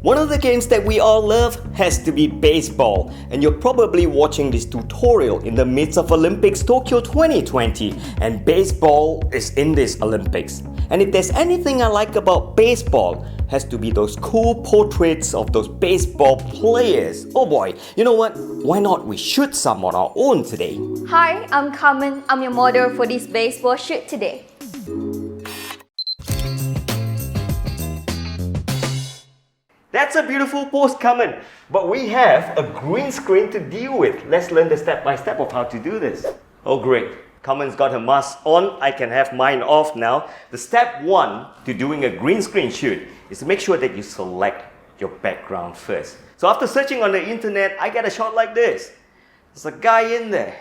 One of the games that we all love has to be baseball, and you're probably watching this tutorial in the midst of Olympics Tokyo 2020, and baseball is in this Olympics. And if there's anything I like about baseball, has to be those cool portraits of those baseball players. Oh boy, you know what? Why not we shoot some on our own today? Hi, I'm Carmen. I'm your model for this baseball shoot today. That's a beautiful post, Carmen. But we have a green screen to deal with. Let's learn the step-by-step of how to do this. Oh great, Carmen's got her mask on. I can have mine off now. The step one to doing a green screen shoot is to make sure that you select your background first. So after searching on the internet, I get a shot like this. There's a guy in there.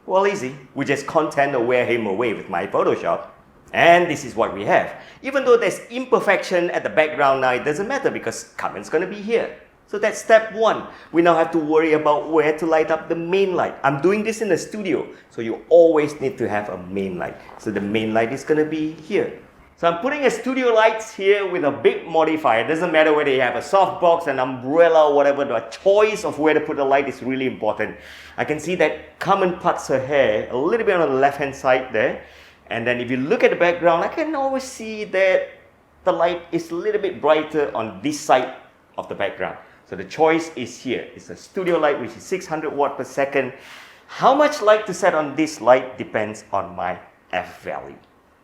Well, easy. We just content aware him away with my Photoshop. And this is what we have. Even though there's imperfection at the background now, it doesn't matter because Carmen's going to be here. So that's step one. We now have to worry about where to light up the main light. I'm doing this in the studio, so you always need to have a main light. So the main light is going to be here. So I'm putting a studio lights here with a big modifier. It doesn't matter whether you have a softbox, an umbrella, or whatever. The choice of where to put the light is really important. I can see that Carmen parts her hair a little bit on the left-hand side there. And then if you look at the background, I can always see that the light is a little bit brighter on this side of the background. So the choice is here. It's a studio light which is 600 watt per second. How much light to set on this light depends on my F value.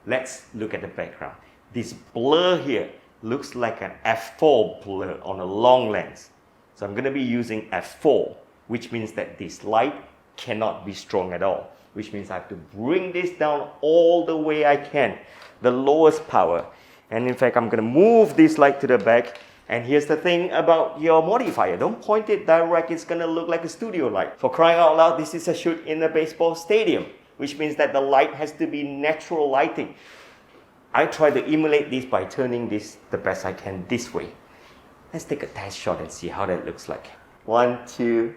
Let's look at the background. This blur here looks like an f4 blur on a long lens. So I'm going to be using f4, which means that this light cannot be strong at all. Which means I have to bring this down all the way I can, the lowest power. And in fact, I'm going to move this light to the back. And here's the thing about your modifier. Don't point it direct, it's going to look like a studio light. For crying out loud, this is a shoot in a baseball stadium, which means that the light has to be natural lighting. I try to emulate this by turning this the best I can this way. Let's take a test shot and see how that looks like. 1, 2,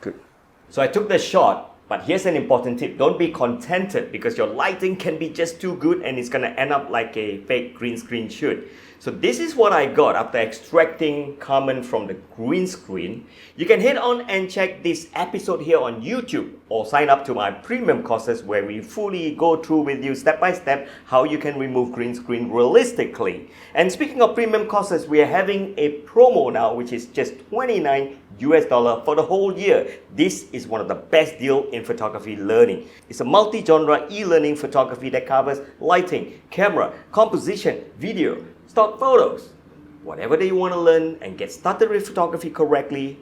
good. So I took the shot. But here's an important tip. Don't be contented because your lighting can be just too good and it's going to end up like a fake green screen shoot. So this is what I got after extracting Carmen from the green screen. You can head on and check this episode here on YouTube or sign up to my premium courses where we fully go through with you step by step how you can remove green screen realistically. And speaking of premium courses, we are having a promo now which is just $29 for the whole year. This is one of the best deals in photography learning. It's a multi-genre e-learning photography that covers lighting, camera, composition, video, stock photos. Whatever that you want to learn and get started with photography correctly,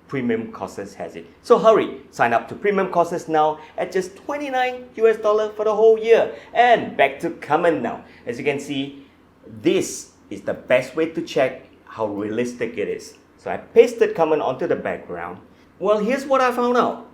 Premium Courses has it. So hurry, sign up to Premium Courses now at just $29 for the whole year. And back to Carmen now. As you can see, this is the best way to check how realistic it is. So I pasted Carmen onto the background. Well, here's what I found out.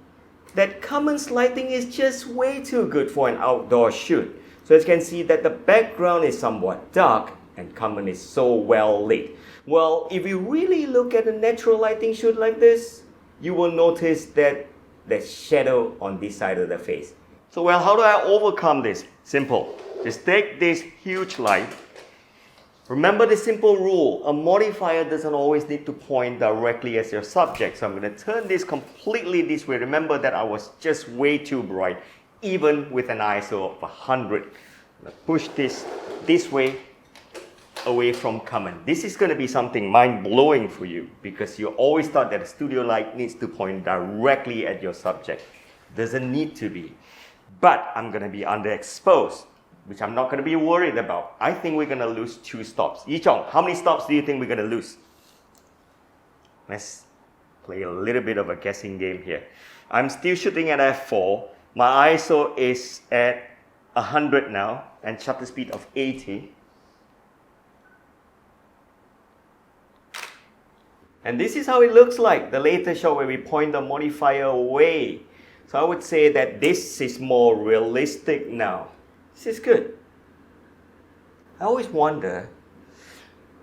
That Carmen's lighting is just way too good for an outdoor shoot. So as you can see that the background is somewhat dark and Carmen is so well lit. Well, if you really look at a natural lighting shoot like this, you will notice that there's shadow on this side of the face. So well, how do I overcome this? Simple. Just take this huge light. Remember the simple rule, a modifier doesn't always need to point directly at your subject. So I'm going to turn this completely this way. Remember that I was just way too bright, even with an ISO of 100. I'm going to push this way, away from Carmen. This is going to be something mind-blowing for you because you always thought that a studio light needs to point directly at your subject. Doesn't need to be. But I'm going to be underexposed, which I'm not going to be worried about. I think we're going to lose 2 stops. Yichong, how many stops do you think we're going to lose? Let's play a little bit of a guessing game here. I'm still shooting at f4. My ISO is at 100 now and shutter speed of 80. And this is how it looks like, the later shot where we point the modifier away. So I would say that this is more realistic now. This is good. I always wonder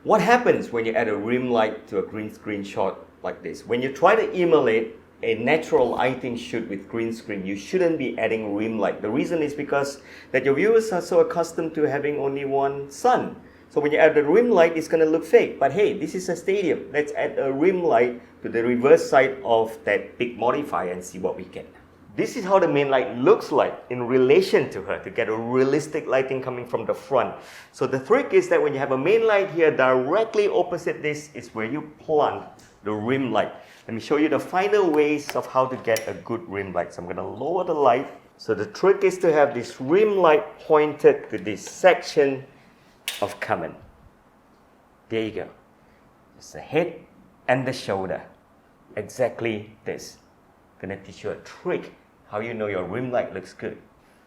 what happens when you add a rim light to a green screen shot like this. When you try to emulate a natural lighting shoot with green screen, you shouldn't be adding rim light. The reason is because that your viewers are so accustomed to having only one sun. So when you add the rim light, it's going to look fake. But hey, this is a stadium. Let's add a rim light to the reverse side of that big modifier and see what we get. This is how the main light looks like in relation to her to get a realistic lighting coming from the front. So the trick is that when you have a main light here, directly opposite this is where you plant the rim light. Let me show you the final ways of how to get a good rim light. So I'm going to lower the light. So the trick is to have this rim light pointed to this section of Kamen. There you go. It's the head and the shoulder. Exactly this. I'm going to teach you a trick how you know your rim light looks good.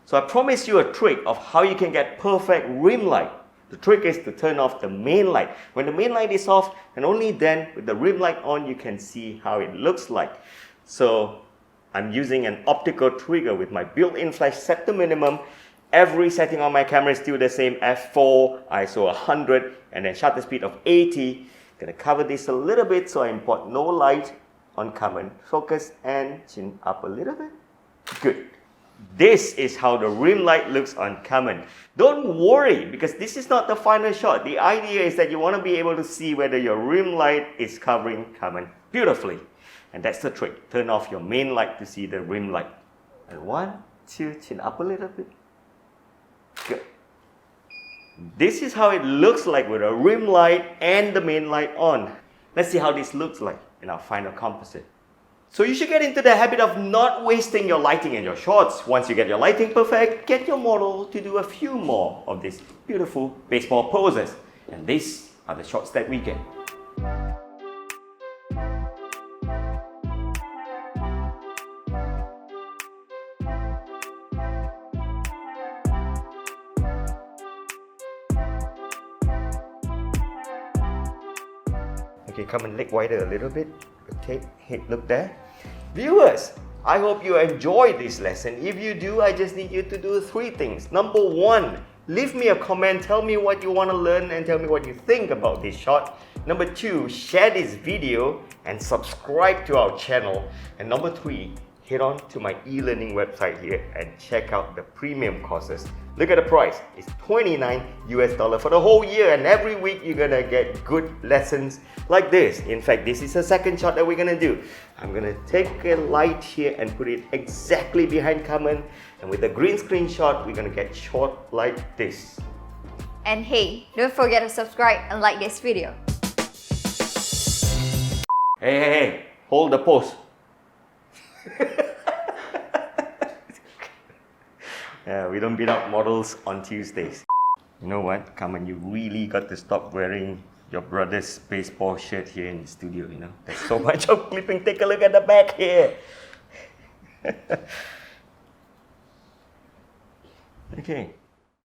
So I promised you a trick of how you can get perfect rim light. The trick is to turn off the main light. When the main light is off, and only then with the rim light on, you can see how it looks like. So I'm using an optical trigger with my built-in flash set to minimum. Every setting on my camera is still the same, f4, ISO 100, and then shutter speed of 80. Gonna cover this a little bit so I import no light on Kamen. Focus and chin up a little bit. Good. This is how the rim light looks on Kamen. Don't worry, because this is not the final shot. The idea is that you want to be able to see whether your rim light is covering Kamen beautifully. And that's the trick. Turn off your main light to see the rim light. And 1, 2, chin up a little bit. Good. This is how it looks like with a rim light and the main light on. Let's see how this looks like in our final composite. So you should get into the habit of not wasting your lighting in your shots. Once you get your lighting perfect, get your model to do a few more of these beautiful baseball poses. And these are the shots that we get. Okay, come and leg wider a little bit. Okay, head look there. Viewers, I hope you enjoyed this lesson. If you do, I just need you to do 3 things. Number 1, leave me a comment, tell me what you want to learn and tell me what you think about this shot. Number 2, share this video and subscribe to our channel. And number 3, head on to my e-learning website here and check out the premium courses. Look at the price, it's $29 US for the whole year, and every week you're gonna get good lessons like this. In fact, this is the second shot that we're gonna do. I'm gonna take a light here and put it exactly behind Kamen, and with the green screen shot, we're gonna get shot like this. And hey, don't forget to subscribe and like this video. Hey, hold the pose. Yeah, we don't beat up models on Tuesdays. You know what? Come on, you really got to stop wearing your brother's baseball shirt here in the studio, you know? There's so much of clipping. Take a look at the back here. Okay.